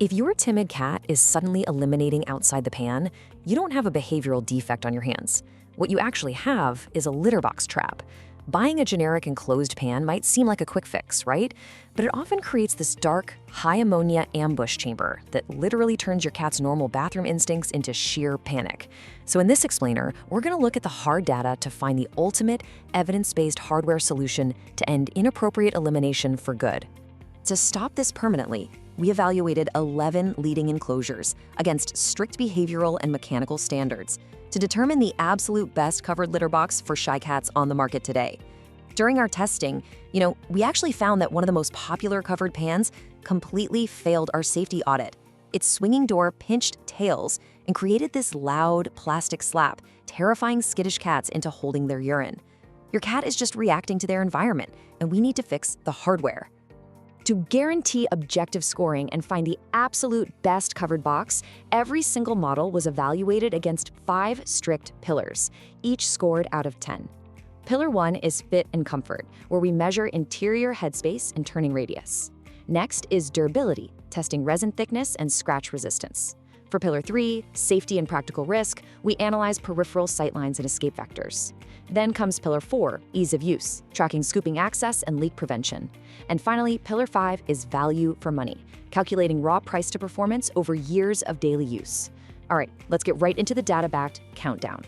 If your timid cat is suddenly eliminating outside the pan, you don't have a behavioral defect on your hands. What you actually have is a litter box trap. Buying a generic enclosed pan might seem like a quick fix, right? But it often creates this dark, high-ammonia ambush chamber that literally turns your cat's normal bathroom instincts into sheer panic. So in this explainer, we're going to look at the hard data to find the ultimate, evidence-based hardware solution to end inappropriate elimination for good. To stop this permanently, we evaluated 11 leading enclosures against strict behavioral and mechanical standards to determine the absolute best covered litter box for shy cats on the market today. During our testing, we actually found that one of the most popular covered pans completely failed our safety audit. Its swinging door pinched tails and created this loud plastic slap, terrifying skittish cats into holding their urine. Your cat is just reacting to their environment, and we need to fix the hardware. To guarantee objective scoring and find the absolute best covered box, every single model was evaluated against 5 strict pillars, each scored out of 10. Pillar 1 is fit and comfort, where we measure interior headspace and turning radius. Next is durability, testing resin thickness and scratch resistance. For Pillar 3, safety and practical risk, we analyze peripheral sightlines and escape vectors. Then comes Pillar 4, ease of use, tracking scooping access and leak prevention. And finally, Pillar 5 is value for money, calculating raw price to performance over years of daily use. All right, let's get right into the data-backed countdown.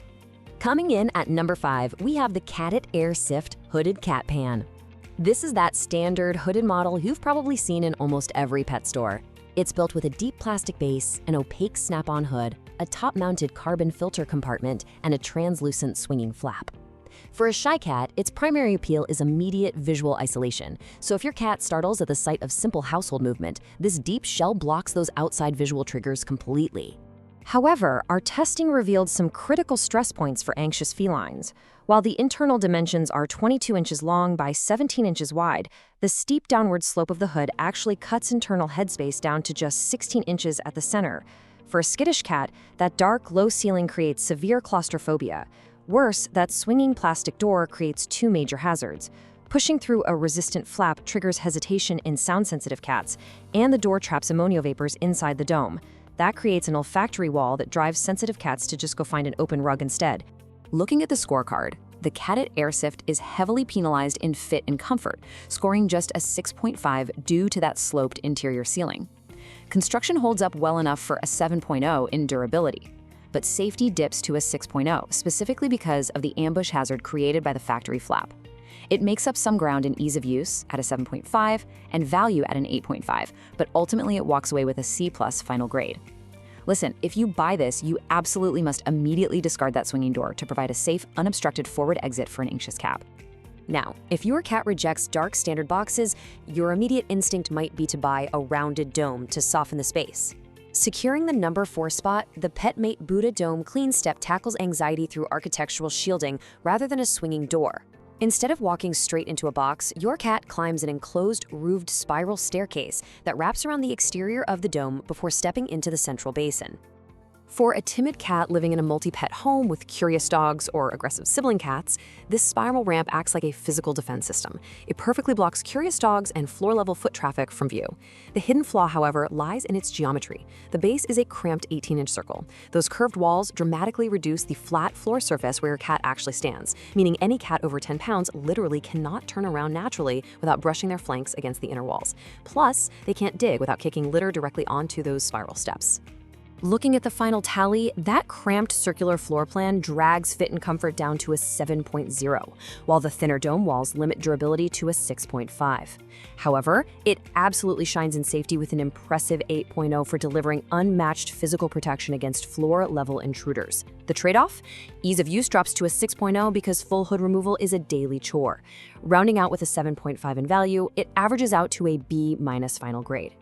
Coming in at number 5, we have the Catit Airsift Hooded Cat Pan. This is that standard hooded model you've probably seen in almost every pet store. It's built with a deep plastic base, an opaque snap-on hood, a top-mounted carbon filter compartment, and a translucent swinging flap. For a shy cat, its primary appeal is immediate visual isolation. So if your cat startles at the sight of simple household movement, this deep shell blocks those outside visual triggers completely. However, our testing revealed some critical stress points for anxious felines. While the internal dimensions are 22 inches long by 17 inches wide, the steep downward slope of the hood actually cuts internal headspace down to just 16 inches at the center. For a skittish cat, that dark, low ceiling creates severe claustrophobia. Worse, that swinging plastic door creates 2 major hazards. Pushing through a resistant flap triggers hesitation in sound-sensitive cats, and the door traps ammonia vapors inside the dome. That creates an olfactory wall that drives sensitive cats to just go find an open rug instead. Looking at the scorecard, the Catit Airsift is heavily penalized in fit and comfort, scoring just a 6.5 due to that sloped interior ceiling. Construction holds up well enough for a 7.0 in durability, but safety dips to a 6.0, specifically because of the ambush hazard created by the factory flap. It makes up some ground in ease of use at a 7.5 and value at an 8.5, but ultimately it walks away with a C+ final grade. Listen, if you buy this, you absolutely must immediately discard that swinging door to provide a safe, unobstructed forward exit for an anxious cat. Now, if your cat rejects dark standard boxes, your immediate instinct might be to buy a rounded dome to soften the space. Securing the number 4 spot, the Petmate Booda Dome Clean Step tackles anxiety through architectural shielding rather than a swinging door. Instead of walking straight into a box, your cat climbs an enclosed, roofed spiral staircase that wraps around the exterior of the dome before stepping into the central basin. For a timid cat living in a multi-pet home with curious dogs or aggressive sibling cats, this spiral ramp acts like a physical defense system. It perfectly blocks curious dogs and floor-level foot traffic from view. The hidden flaw, however, lies in its geometry. The base is a cramped 18-inch circle. Those curved walls dramatically reduce the flat floor surface where your cat actually stands, meaning any cat over 10 pounds literally cannot turn around naturally without brushing their flanks against the inner walls. Plus, they can't dig without kicking litter directly onto those spiral steps. Looking at the final tally, that cramped circular floor plan drags fit and comfort down to a 7.0, while the thinner dome walls limit durability to a 6.5. However, it absolutely shines in safety with an impressive 8.0 for delivering unmatched physical protection against floor-level intruders. The trade-off? Ease of use drops to a 6.0 because full hood removal is a daily chore. Rounding out with a 7.5 in value, it averages out to a B- final grade.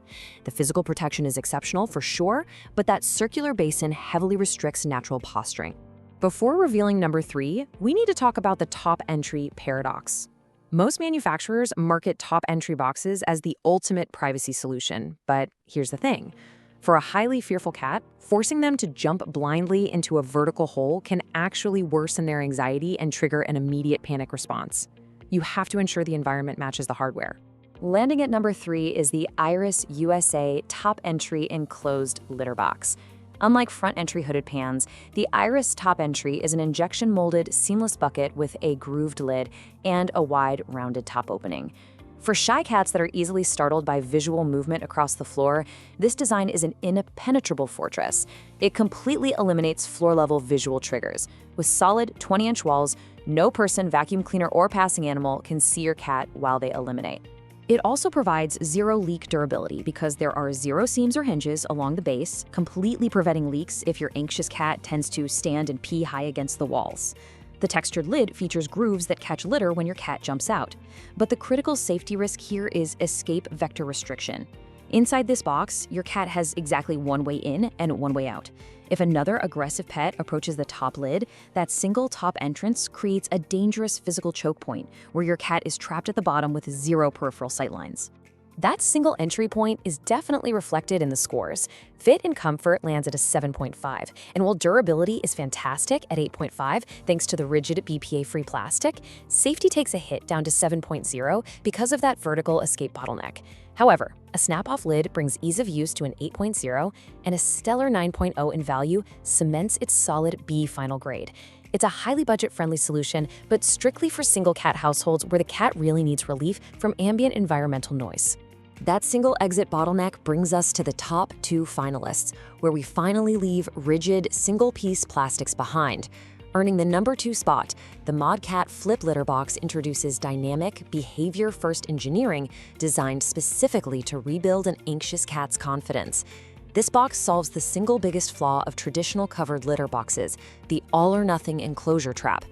The physical protection is exceptional for sure, but that circular basin heavily restricts natural posturing. Before revealing number 3, we need to talk about the top entry paradox. Most manufacturers market top entry boxes as the ultimate privacy solution, but here's the thing. For a highly fearful cat, forcing them to jump blindly into a vertical hole can actually worsen their anxiety and trigger an immediate panic response. You have to ensure the environment matches the hardware. Landing at number 3 is the Iris USA Top Entry Enclosed Litter Box. Unlike front entry hooded pans, the Iris Top Entry is an injection molded seamless bucket with a grooved lid and a wide rounded top opening. For shy cats that are easily startled by visual movement across the floor, this design is an impenetrable fortress. It completely eliminates floor-level visual triggers. With solid 20-inch walls, no person, vacuum cleaner, or passing animal can see your cat while they eliminate. It also provides zero leak durability because there are zero seams or hinges along the base, completely preventing leaks if your anxious cat tends to stand and pee high against the walls. The textured lid features grooves that catch litter when your cat jumps out. But the critical safety risk here is escape vector restriction. Inside this box, your cat has exactly one way in and one way out. If another aggressive pet approaches the top lid, that single top entrance creates a dangerous physical choke point where your cat is trapped at the bottom with zero peripheral sightlines. That single entry point is definitely reflected in the scores. Fit and comfort lands at a 7.5, and while durability is fantastic at 8.5 thanks to the rigid BPA-free plastic, safety takes a hit down to 7.0 because of that vertical escape bottleneck. However, a snap-off lid brings ease of use to an 8.0, and a stellar 9.0 in value cements its solid B final grade. It's a highly budget-friendly solution, but strictly for single-cat households where the cat really needs relief from ambient environmental noise. That single exit bottleneck brings us to the top 2 finalists, where we finally leave rigid, single-piece plastics behind. Earning the number 2 spot, the Modkat Flip Litter Box introduces dynamic, behavior-first engineering designed specifically to rebuild an anxious cat's confidence. This box solves the single biggest flaw of traditional covered litter boxes, the all-or-nothing enclosure trap.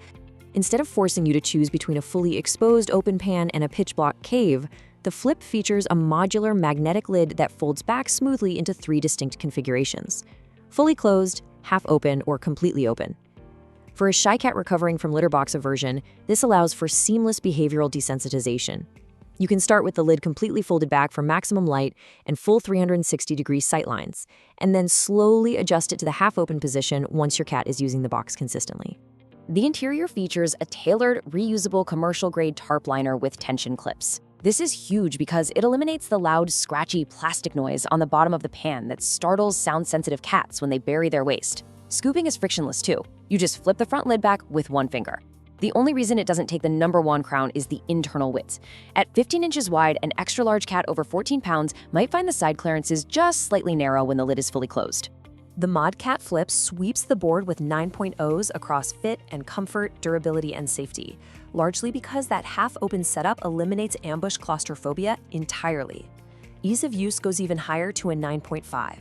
Instead of forcing you to choose between a fully exposed open pan and a pitch-black cave, the Flip features a modular magnetic lid that folds back smoothly into 3 distinct configurations: fully closed, half open, or completely open. For a shy cat recovering from litter box aversion, this allows for seamless behavioral desensitization. You can start with the lid completely folded back for maximum light and full 360-degree sightlines, and then slowly adjust it to the half-open position once your cat is using the box consistently. The interior features a tailored, reusable commercial-grade tarp liner with tension clips. This is huge because it eliminates the loud, scratchy plastic noise on the bottom of the pan that startles sound-sensitive cats when they bury their waste. Scooping is frictionless too. You just flip the front lid back with one finger. The only reason it doesn't take the number 1 crown is the internal width. At 15 inches wide, an extra-large cat over 14 pounds might find the side clearances just slightly narrow when the lid is fully closed. The Modkat Flip sweeps the board with 9.0s across fit and comfort, durability, and safety, largely because that half-open setup eliminates ambush claustrophobia entirely. Ease of use goes even higher to a 9.5.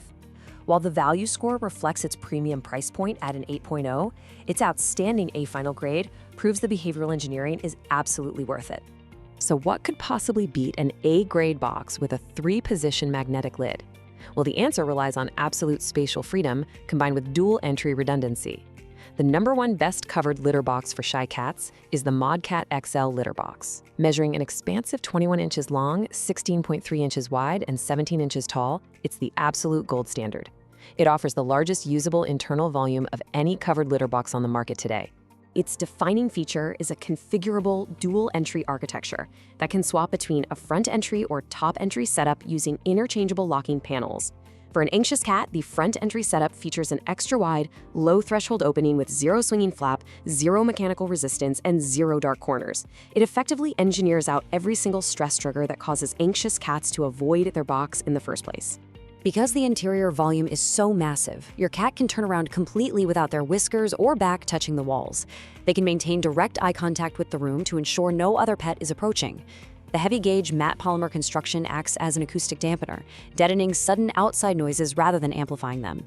While the value score reflects its premium price point at an 8.0, its outstanding A final grade proves the behavioral engineering is absolutely worth it. So what could possibly beat an A-grade box with a 3-position magnetic lid? Well, the answer relies on absolute spatial freedom combined with dual entry redundancy. The number 1 best covered litter box for shy cats is the Modkat XL Litter Box. Measuring an expansive 21 inches long, 16.3 inches wide, and 17 inches tall, it's the absolute gold standard. It offers the largest usable internal volume of any covered litter box on the market today. Its defining feature is a configurable dual-entry architecture that can swap between a front entry or top entry setup using interchangeable locking panels. For an anxious cat, the front entry setup features an extra-wide, low-threshold opening with 0 swinging flap, 0 mechanical resistance, and 0 dark corners. It effectively engineers out every single stress trigger that causes anxious cats to avoid their box in the first place. Because the interior volume is so massive, your cat can turn around completely without their whiskers or back touching the walls. They can maintain direct eye contact with the room to ensure no other pet is approaching. The heavy-gauge matte polymer construction acts as an acoustic dampener, deadening sudden outside noises rather than amplifying them.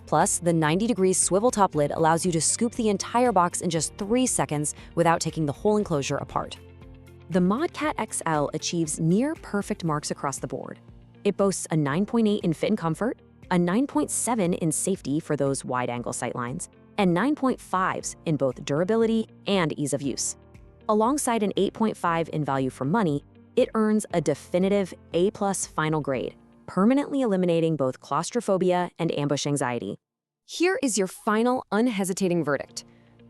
Plus, the 90-degree swivel top lid allows you to scoop the entire box in just 3 seconds without taking the whole enclosure apart. The Modkat XL achieves near-perfect marks across the board. It boasts a 9.8 in fit and comfort, a 9.7 in safety for those wide-angle sightlines, and 9.5s in both durability and ease of use. Alongside an 8.5 in value for money, it earns a definitive A+ final grade, permanently eliminating both claustrophobia and ambush anxiety. Here is your final unhesitating verdict.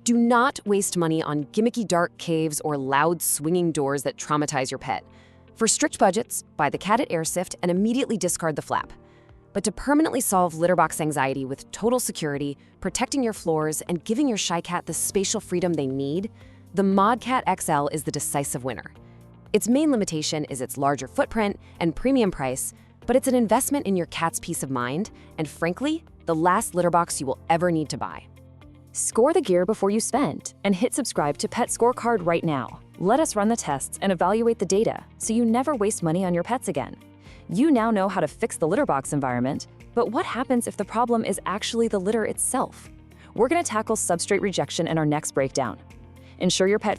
Do not waste money on gimmicky dark caves or loud swinging doors that traumatize your pet. For strict budgets, buy the Catit Airsift and immediately discard the flap. But to permanently solve litter box anxiety with total security, protecting your floors, and giving your shy cat the spatial freedom they need, the Modkat XL is the decisive winner. Its main limitation is its larger footprint and premium price, but it's an investment in your cat's peace of mind, and frankly, the last litter box you will ever need to buy. Score the gear before you spend and hit subscribe to Pet Scorecard right now. Let us run the tests and evaluate the data so you never waste money on your pets again. You now know how to fix the litter box environment, but what happens if the problem is actually the litter itself? We're going to tackle substrate rejection in our next breakdown. Ensure your pet